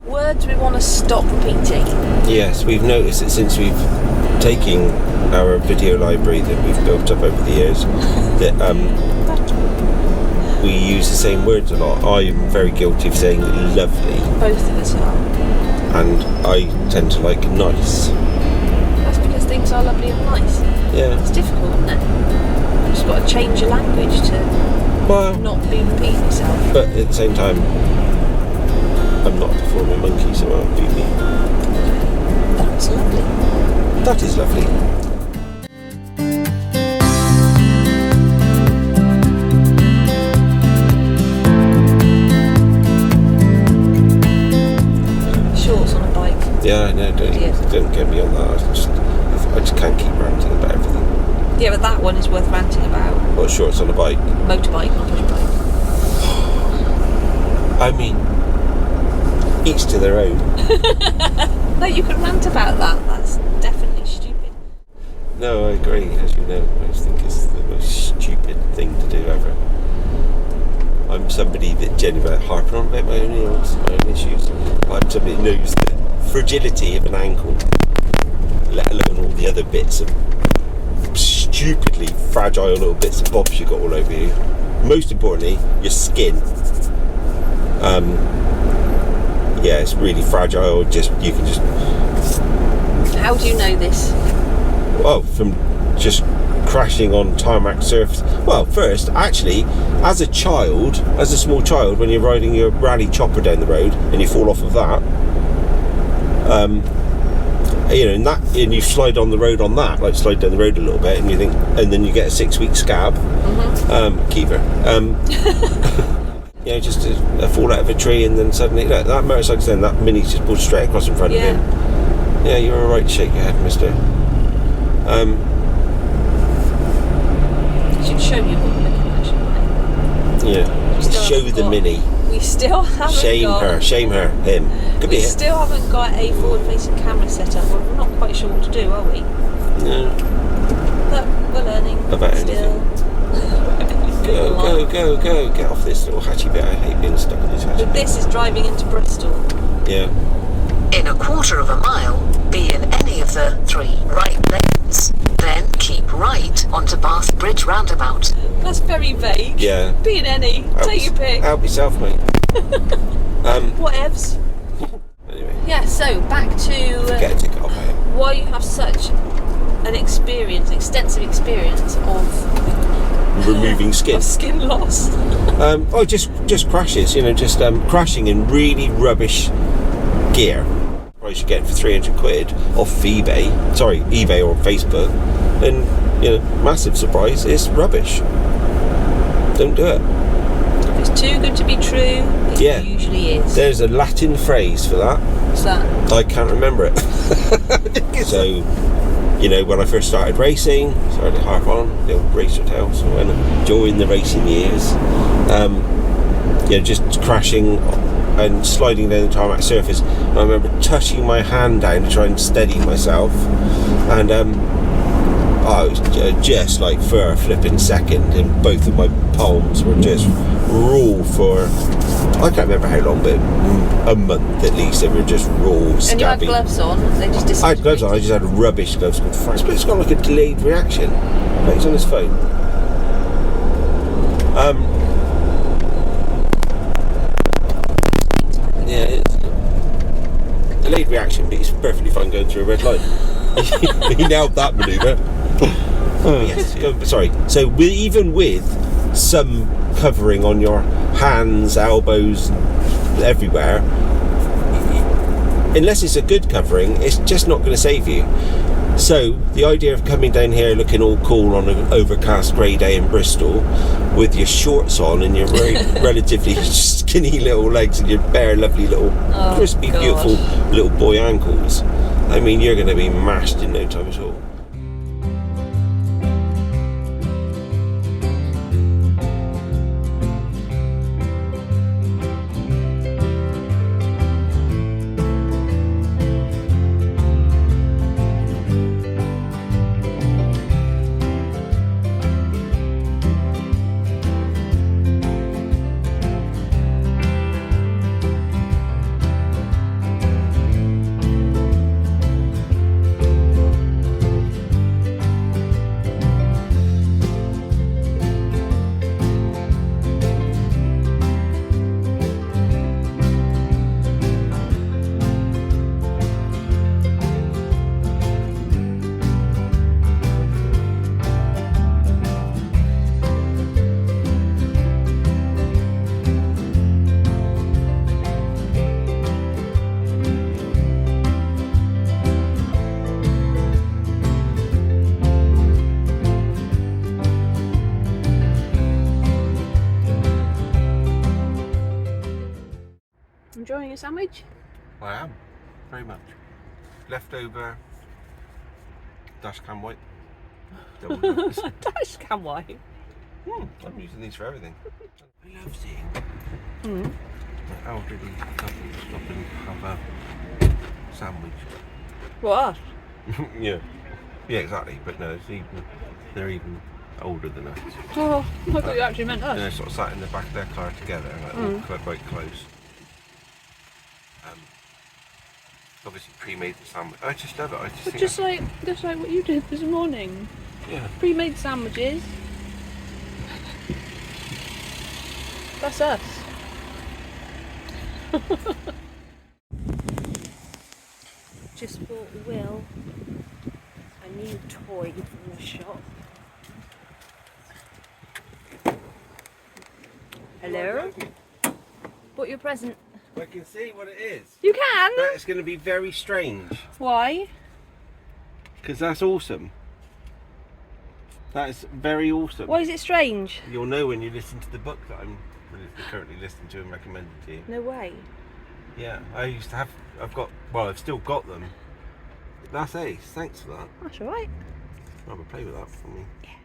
Words we want to stop repeating. Yes, we've noticed that since we've taken our video library that we've built up over the years, that we use the same words a lot. I'm very guilty of saying lovely. Both of us are. And I tend to like nice. That's because things are lovely and nice. Yeah. It's difficult, isn't it? You've just got to change your language to not be repeating yourself. But at the same time, I'm not a performing monkey, so I won't be me. That's lovely. That is lovely. Shorts on a bike. Yeah, I know, don't get me on that. I just can't keep ranting about everything. Yeah, but that one is worth ranting about. What, shorts on a bike? Motorbike, not push bike. I mean, each to their own. No, you can rant about that. That's definitely stupid. No, I agree. As you know, I just think it's the most stupid thing to do ever. I'm somebody that genuinely harping on about my own ills, my own issues. I'm somebody that knows the fragility of an ankle, let alone all the other bits of stupidly fragile little bits of bobs you got all over you. Most importantly, your skin. Yeah, it's really fragile. You can just. How do you know this? Well, from just crashing on tarmac surface. Well, first, actually, as a small child, when you're riding your rally chopper down the road and you fall off of that, and you slide on the road on that, like slide down the road a little bit, and you think, and then you get a 6-week scab. Keeper. Just a fall out of a tree, and then suddenly that motorcycle's then that mini just pulled straight across in front of him. Yeah, you're all right. Shake your head, mister. You should show me what Mini actually. Yeah. Show the Mini. We still haven't Shame her. Him. We still haven't got a forward-facing camera set up. We're not quite sure what to do, are we? No. But we're learning. About still. anything. Go. Get off this little hatchy bit. I hate being stuck in this hatchy bit. This is driving into Bristol. Yeah. In a quarter of a mile, be in any of the 3 right lanes. Then keep right onto Bath Bridge roundabout. That's very vague. Yeah. Be in any. Take your pick. Help yourself, mate. Whatevs. Anyway. Yeah, so back to get a ticket off here. Why you have such an extensive experience of removing skin. Of skin loss. Just crashes, crashing in really rubbish gear. Price you're getting for 300 quid off eBay or Facebook, and massive surprise, it's rubbish. Don't do it. If it's too good to be true, it usually is. There's a Latin phrase for that. What's that? I can't remember it. So, when I first started racing, started to harp on the old racer tail. So when I joined the racing years, just crashing and sliding down the tarmac surface. And I remember touching my hand down to try and steady myself, and I was just like for a flipping second, and both of my palms were just raw for I can't remember how long, but a month at least. They were just raw, scabby. And you had gloves on? They just disintegrated. I had gloves on. I just had rubbish gloves called France, but it's got like a delayed reaction. But he's on his phone. Yeah, it's delayed reaction, but it's perfectly fine going through a red light. He nailed that manoeuvre. Oh yes. Sorry. So even with some covering on your hands, elbows, everywhere, unless it's a good covering, it's just not going to save you. So the idea of coming down here looking all cool on an overcast grey day in Bristol with your shorts on and your very relatively skinny little legs and your bare lovely little crispy beautiful little boy ankles, I mean, you're going to be mashed in no time at all. enjoying a sandwich? I am, very much. Leftover dash cam white. Dash cam white. I'm using these for everything. I love seeing the elderly couple stop and have a sandwich. What? Yeah, exactly. But no, they're even older than us. Oh, I thought you actually meant us. And they're sort of sat in the back of their car together, like all quite close. Obviously pre-made the sandwich. I just love it. I just think just like what you did this morning. Yeah. Pre-made sandwiches. That's us. Just bought Will a new toy from the shop. Hello? Bought your present. I can see what it is. You can? But it's going to be very strange. Why? Because that's awesome. That is very awesome. Why is it strange? You'll know when you listen to the book that I'm currently listening to and recommending to you. No way. Yeah, I used to have, I've still got them. That's ace, thanks for that. That's alright. I'll have a play with that for me. Yeah.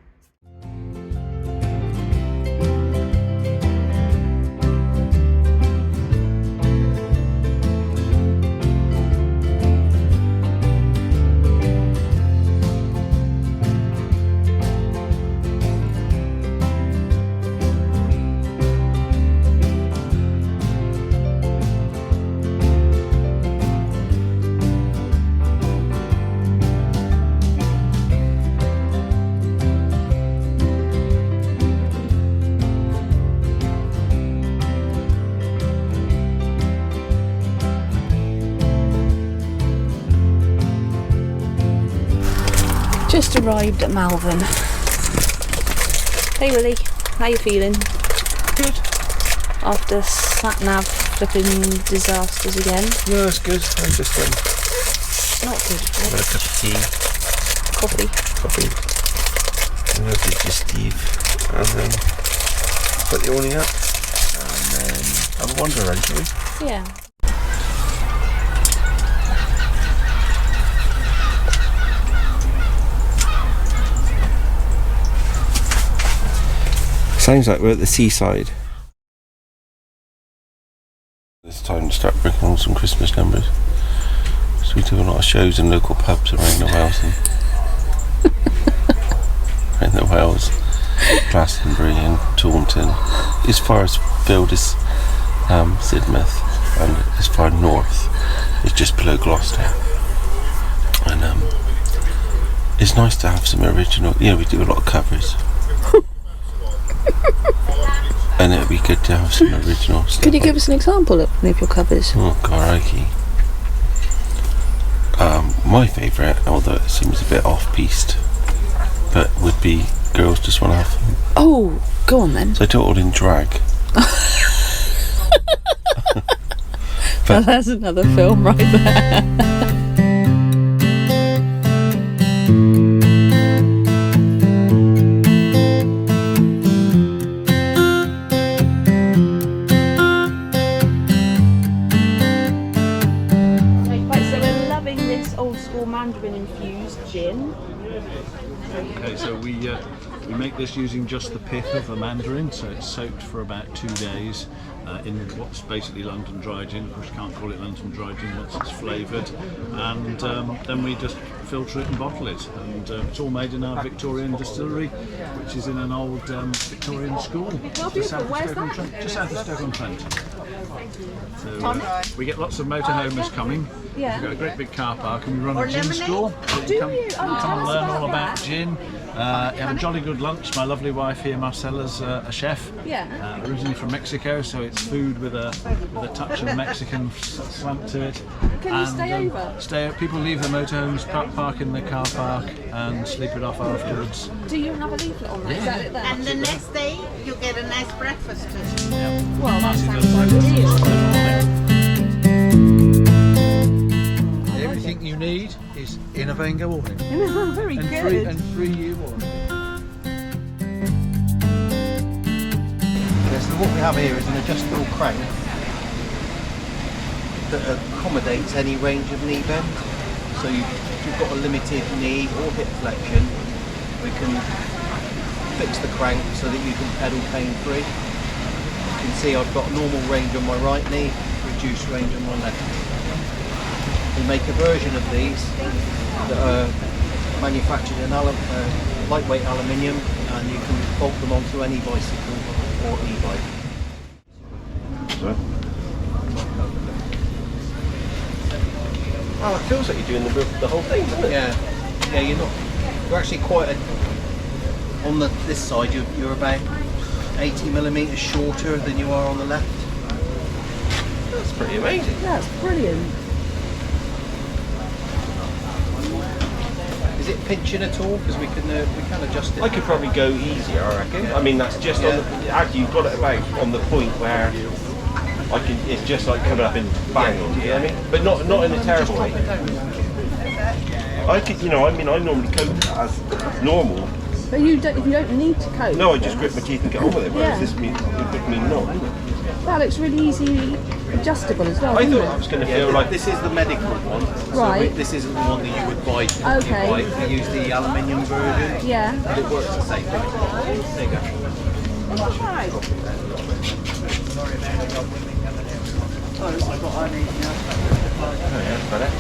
Just arrived at Malvern. Hey Willie, how you feeling? Good. After sat-nav flipping disasters again? No, it's good. I just Not good. had a cup of tea. Coffee. And this is just Steve. And then put the awning up. And then have a wander around, shall we? Yeah. Sounds like we're at the seaside. It's time to start bringing on some Christmas numbers. So we do a lot of shows in local pubs around the Wales Glastonbury and Taunton. As far as field as Sidmouth, and as far north is just below Gloucester. And it's nice to have some original. We do a lot of covers. And it would be good to have some original stuff. Could you give us an example of one of your covers? Oh, crikey. My favourite, although it seems a bit off-piste, but would be Girls Just Want to Have Fun. Oh, go on then. So I do it all in drag. Well, that's another film right there. Mandarin-infused gin. Okay, so we make this using just the pith of the mandarin, so it's soaked for about 2 days in what's basically London dry gin. Of course, you can't call it London dry gin once it's flavoured, and then we just filter it and bottle it. And it's all made in our Victorian distillery, which is in an old Victorian school just south of Stoke-on-Trent. So we get lots of motorhomers coming. Yeah. We've got a great big car park and we run a gin school. So you come and learn all about gin. You have a jolly good lunch. My lovely wife here, Marcella's a chef. Yeah. Originally from Mexico, so it's food with a touch of Mexican slant to it. Can you stay over? People leave the motorhomes, park in the car park and sleep it off afterwards. Do you have a leaflet on that? Is that it there? And the next day you get a nice breakfast. Well, that sounds ideal. Everything you need is in a Vango awning. Very and good. 3-year warranty. Yes, so what we have here is an adjustable crane. that accommodates any range of knee bend. So if you've got a limited knee or hip flexion, we can fix the crank so that you can pedal pain free. You can see I've got normal range on my right knee, reduced range on my left knee. We make a version of these that are manufactured in lightweight aluminium, and you can bolt them onto any bicycle or e-bike. Sorry? Oh, it feels like you're doing the whole thing, doesn't it? Yeah, you're actually quite on this side you're about 80mm shorter than you are on the left. That's pretty amazing. That's brilliant. Is it pinching at all? Because we can adjust it. I could probably go easier, I reckon. Yeah. I mean, that's just on the, actually you've got it about on the point where I can. It's just like coming up and bang on. You know what I mean? But not in a terrible way. I could, I normally cope as normal. But if you don't need to cope. No, I just grit my teeth and get on with it. Whereas this would mean not. That looks really easy adjustable as well. I thought I was going to feel like this is the medical one. Right. So this isn't the one that you would buy. Okay. We use the aluminium version. Yeah. And it works the same. There you go. Right. Oh, this is what I need now. Oh yeah, better.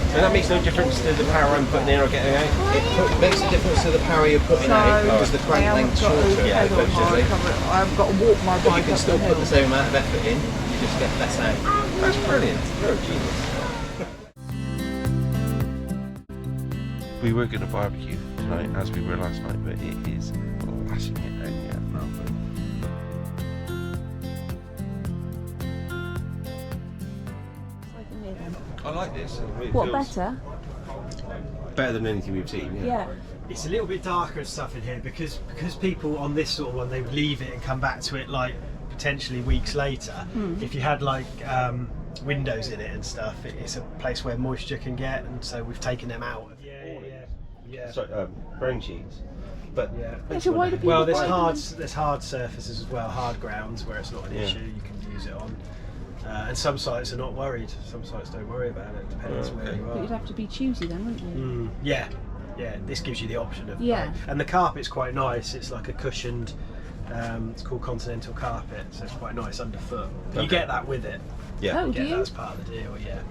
And that makes no difference to the power I'm putting in or getting out? It makes a difference to the power you're putting out because the crank length's shorter. Yeah, effectively. I've got to walk my But bike. you can still put the same amount of effort in, you just get less out. That's brilliant. You're a genius. We were going to barbecue tonight as we were last night, but it is lashing it down here at Malvern. I like this. It What, feels better? better than anything we've seen. Yeah. It's a little bit darker and stuff in here because people on this sort of one, they would leave it and come back to it like potentially weeks later. If you had like windows in it and stuff, it's a place where moisture can get, and so we've taken them out. Yeah. Sorry, brown sheets. But Yeah, so why do people Well, buy them? there's hard surfaces as well, hard grounds where it's not an issue. You can use it on. And some sites are not worried. Some sites don't worry about it. Depends where you But are. you'd have to be choosy then, wouldn't you? Yeah. This gives you the option of Yeah. both. And the carpet's quite nice. It's like a cushioned. It's called continental carpet, so it's quite nice underfoot. But you get that with it. yeah. Oh, do Yeah, you? that's part of the deal. Yeah.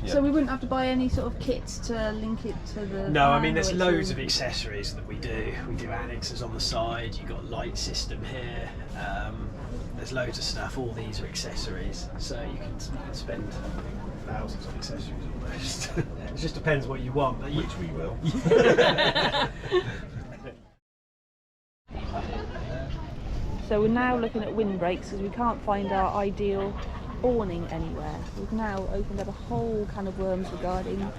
So we wouldn't have to buy any sort of kits to link it to the. No, I mean van, there's or it's loads all- of accessories that we do. We do annexes on the side. You've got a light system here. There's loads of stuff. All these are accessories, so you can spend thousands on accessories almost. It just depends what you want. But Which we will. So we're now looking at windbreaks because we can't find our ideal awning anywhere. We've now opened up a whole can of worms regarding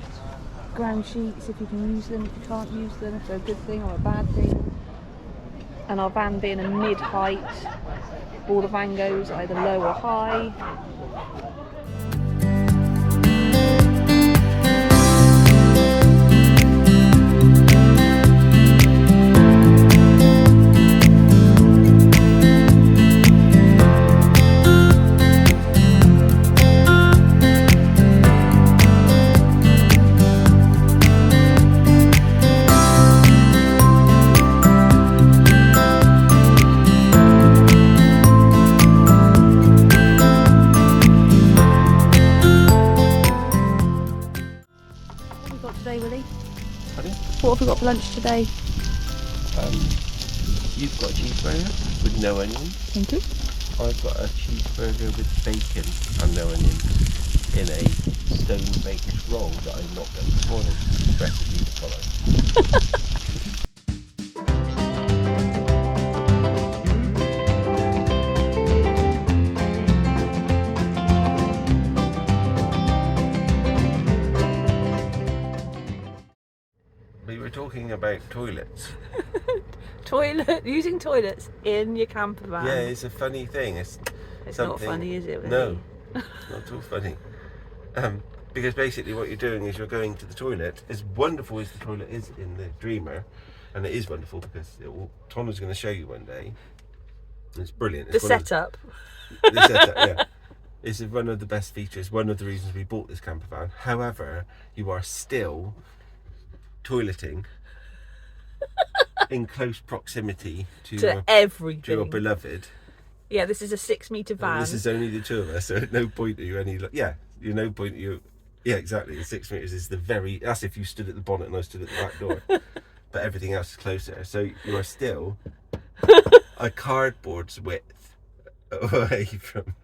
ground sheets, if you can use them, if you can't use them, if they're a good thing or a bad thing. And our van being a mid-height, all the van goes either low or high. What have we got for lunch today? You've got a cheeseburger with no onion. Thank you. I've got a cheeseburger with bacon and no onion in a stone baked roll that I'm not going to spoil. Recipe to follow. We were talking about toilets. Using toilets in your camper van. Yeah, it's a funny thing. It's It's something, not funny, is it? Really? No, not at all funny. Because basically what you're doing is you're going to the toilet. As wonderful as the toilet is in the Dreamer, and it is wonderful because Tom is going to show you one day. It's brilliant. The setup. The setup, yeah. It's one of the best features, one of the reasons we bought this camper van. However, you are still toileting in close proximity to everything. To your beloved. Yeah, this is a 6-metre van. This is only the two of us, so at no point are you any... Yeah, you're no point you... Yeah, exactly. The 6 metres is the very... That's if you stood at the bonnet and I stood at the back door. But everything else is closer. So you are still a cardboard's width away from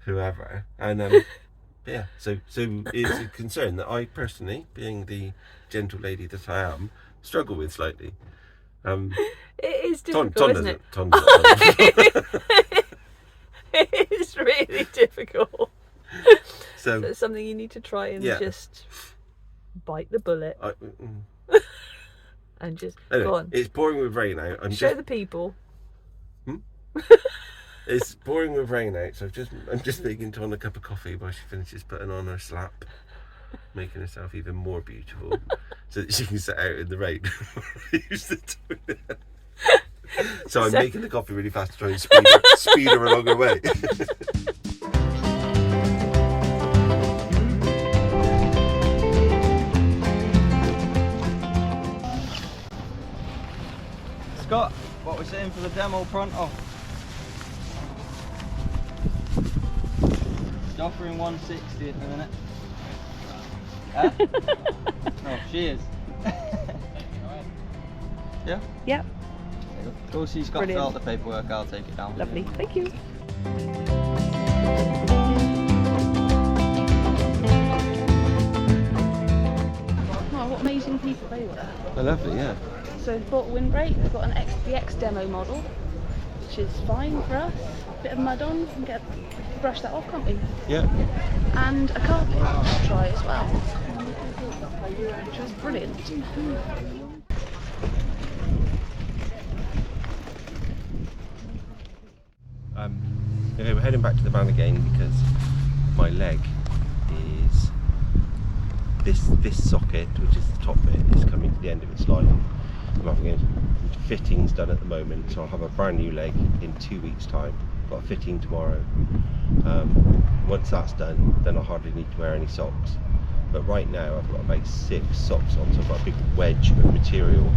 whoever. And yeah, so it's a concern that I personally, being the gentle lady that I am, struggle with slightly. It is difficult, isn't it? Ton doesn't. It is really difficult. So it's something you need to try and just bite the bullet. And just anyway, go on. It's pouring with rain out. Show the people. It's pouring with rain out, so I'm just making Ton a cup of coffee while she finishes putting on her slap, making herself even more beautiful, so that she can sit out in the rain. Use the toilet. So I'm making the coffee really fast to try and speed her along her way. Scott, what we're saying for the demo pronto? She's offering 160 at the minute. Huh? No, she is. Yeah? Yep. Go see Scott, fill out the paperwork, I'll take it down. Lovely, thank you. Oh, what amazing people they were. They're lovely, yeah. So we've bought a windbreak, we've got the X demo model, which is fine for us. Bit of mud on, we can brush that off, can't we? Yeah. And a carpet to try as well, which was brilliant. Okay, we're heading back to the van again because my leg is this socket, which is the top bit, is coming to the end of its life. I'm having fittings done at the moment, so I'll have a brand new leg in 2 weeks' time. Got a fitting tomorrow. Once that's done, then I hardly need to wear any socks. But right now I've got about 6 socks on, so I've got a big wedge of material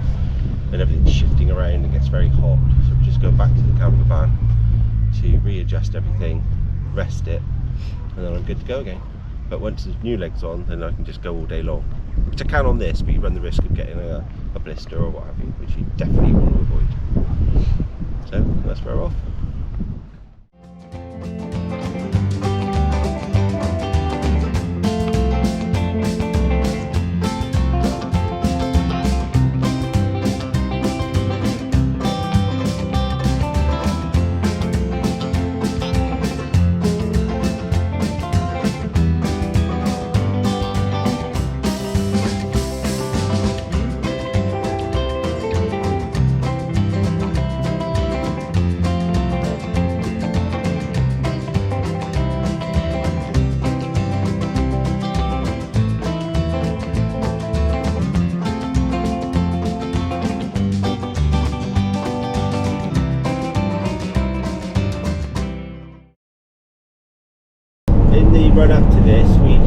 and everything's shifting around and gets very hot. So we're just going back to the camper van to readjust everything, rest it, and then I'm good to go again. But once the new leg's on, then I can just go all day long. Which I can on this, but you run the risk of getting a blister or what have you, which you definitely want to avoid. So that's where we're off. Run up to this, we'd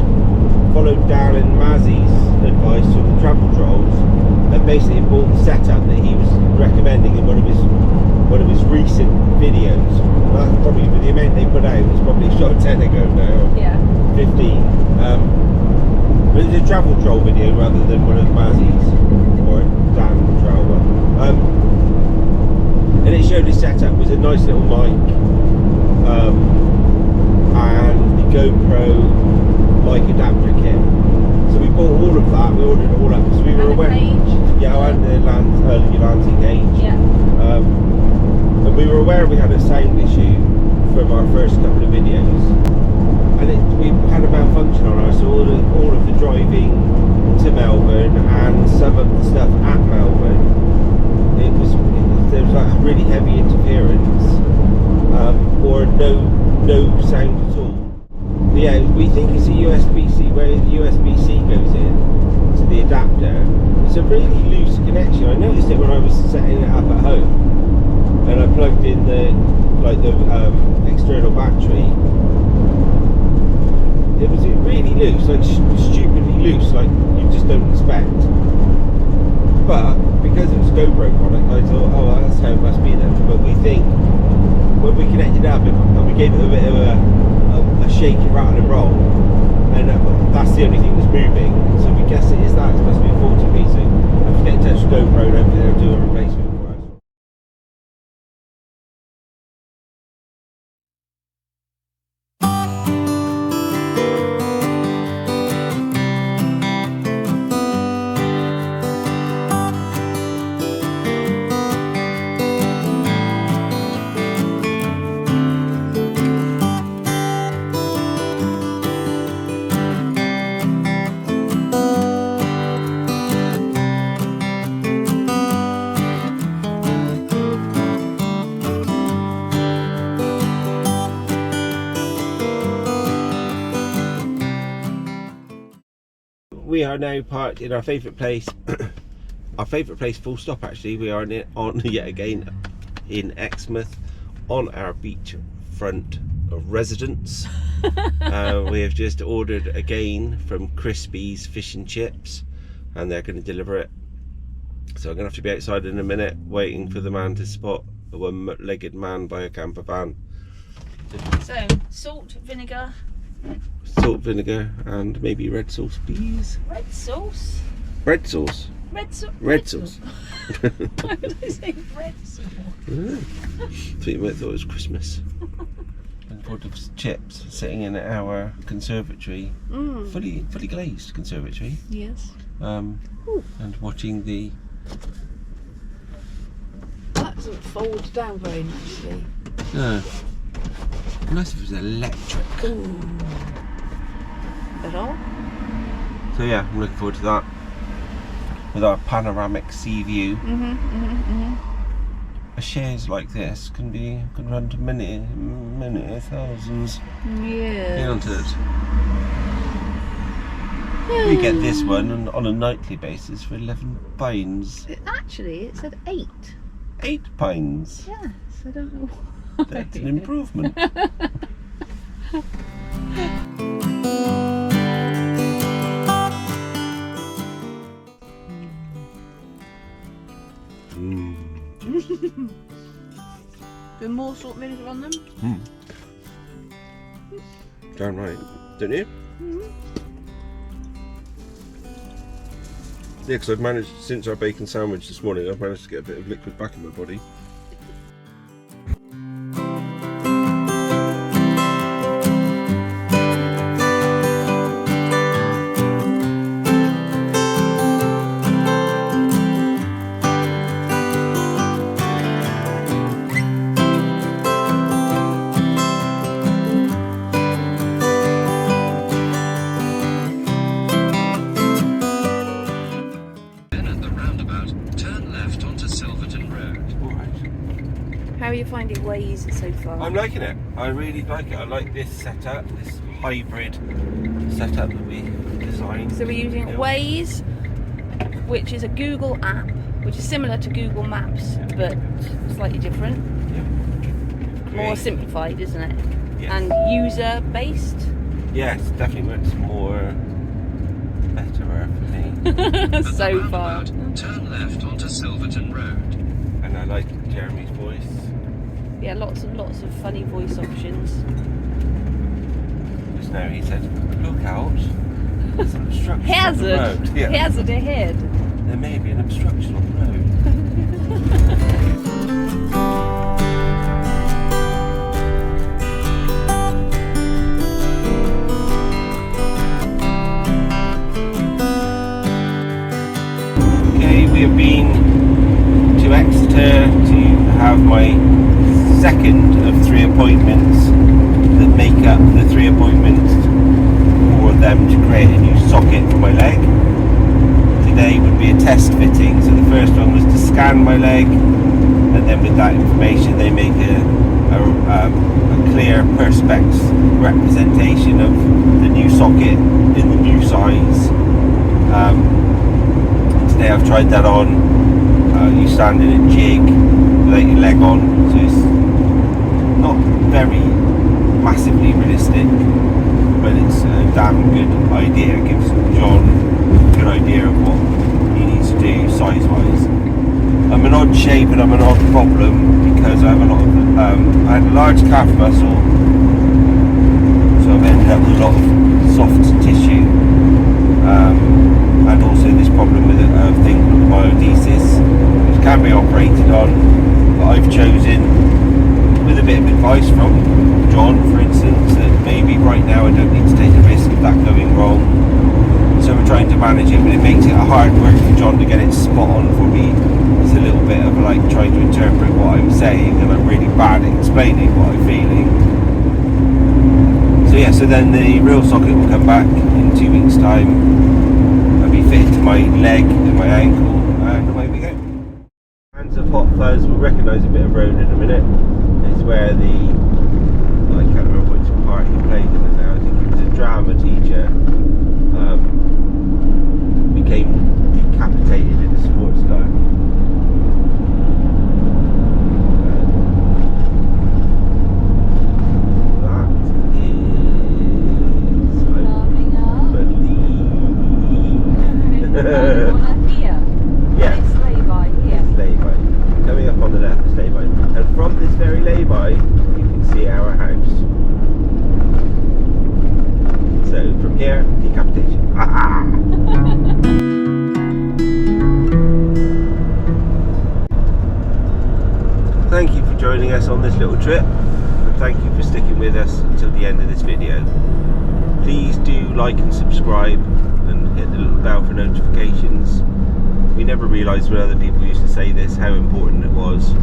followed Darren Mazzy's advice from the travel trolls and basically bought the setup that he was recommending in one of his recent videos. That's probably, with the amount they put out, it's probably a shot 10 ago now. Yeah. 15. But it's a travel troll video rather than one of Mazzy's or Dan Troll one. And it showed his setup was a nice little mic. And the GoPro mic adapter kit. So we bought all of that, we ordered it all up because we were aware. Yeah, and the Lanty cage. Yeah. And we were aware we had a sound issue from our first couple of videos. And we had a malfunction on ours, so all of the driving to Malvern and some of the stuff at Malvern, there was like really heavy interference or no sound at all. Yeah, we think it's a USB-C, where the USB-C goes in to the adapter. It's a really loose connection. I noticed it when I was setting it up at home, and I plugged in the external battery. It was really loose, like stupidly loose, like you just don't expect. But because it was GoPro product, I thought, oh, well, that's how it must be then. But we think when we connected up and we gave it a bit of a shaky rattle and roll, and that's the only thing that's moving. So we guess it is that. It's supposed to be a 40 piece. So I have to get in touch with GoPro and hopefully they'll do a replacement for us. We are now parked in our favourite place, our favourite place full stop actually. We are on yet again in Exmouth on our beachfront residence. We have just ordered again from Krispies Fish and Chips and they're going to deliver it. So I'm going to have to be outside in a minute waiting for the man to spot a one-legged man by a camper van. So, salt, vinegar. Salt, vinegar, and maybe red sauce, please. Red sauce? Red sauce. Red sauce. Red sauce. Why would I say red sauce? I thought you might thought it was Christmas. And board of chips sitting in our conservatory, fully glazed conservatory. Yes. And watching the. That doesn't fold down very nicely. No. Nice if it was electric. Ooh. At all? So yeah, I'm looking forward to that. With our panoramic sea view. A chaise like this can run to many thousands. Yeah. Can't it? We get this one on a nightly basis for £11. Actually, it said 8. £8. Yes, I don't know. That's an improvement. Bit more salt vinegar on them? Darn right, don't you? Yeah, because I've managed, since our bacon sandwich this morning, I've managed to get a bit of liquid back in my body. How are you finding Waze so far? I'm liking it. I really like it. I like this setup, this hybrid setup that we designed. So we're using Waze, which is a Google app, which is similar to Google Maps, but slightly different. More simplified, isn't it? Yes. And user-based. Yes, definitely works better for me. So far. Turn left onto Silverton Road. And I like Jeremy's voice. Yeah, lots of funny voice options. Just now he said, look out, there's an obstruction on the road. Hazard! Hazard ahead. There may be an obstruction on the road. Okay, we have been to Exeter to have my second of 3 appointments that make up the 3 appointments for them to create a new socket for my leg. Today would be a test fitting, so the first one was to scan my leg, and then with that information they make a clear perspex representation of the new socket in the new size. Today I've tried that on. You stand in a jig without your leg on, so it's not very be realistic, but it's a damn good idea. It gives John a good idea of what he needs to do size-wise. I'm an odd shape and I'm an odd problem because I have a lot of, I had a large calf muscle, so I've ended up with a lot of soft tissue, and also this problem with a thing called myodesis, which can be operated on, but I've chosen, with a bit of advice from John for instance, that maybe right now I don't need to take a risk of that going wrong, so we're trying to manage it, but it makes it a hard work for John to get it spot on for me. It's a little bit of like trying to interpret what I'm saying, and I'm really bad at explaining what I'm feeling. So yeah, so then the real socket will come back in 2 weeks time and be fitted to my leg and my ankle, and away we go. Fans of Hot Fuzz will recognise a bit of road in a minute. It's where the, I can't remember which part he played in it now, I think he was a drama teacher, became decapitated in a sports car. Yeah. Lay-by here. It's lay-by. Coming up on the left is lay-by. And from this very lay-by, you can see our house. So from here, decapitation. Thank you for joining us on this little trip, and thank you for sticking with us until the end of this video. Please do like and subscribe and hit the little bell for notifications. We never realised when other people used to say this how important it was,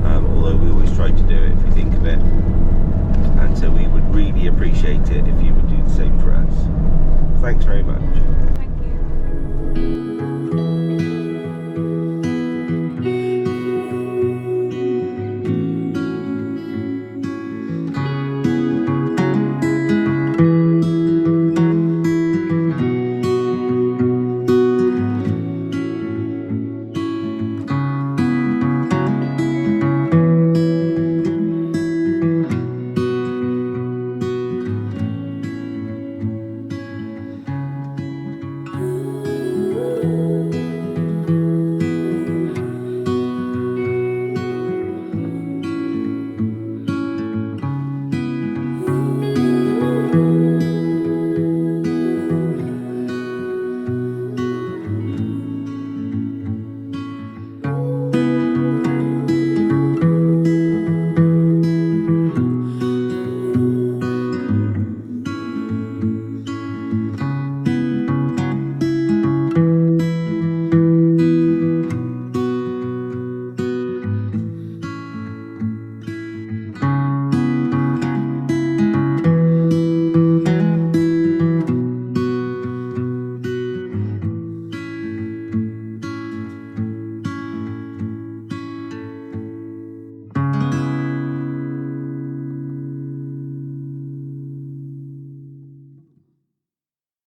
although we always try to do it if we think of it, and so we would really appreciate it if you would do the same for us. Thanks very much.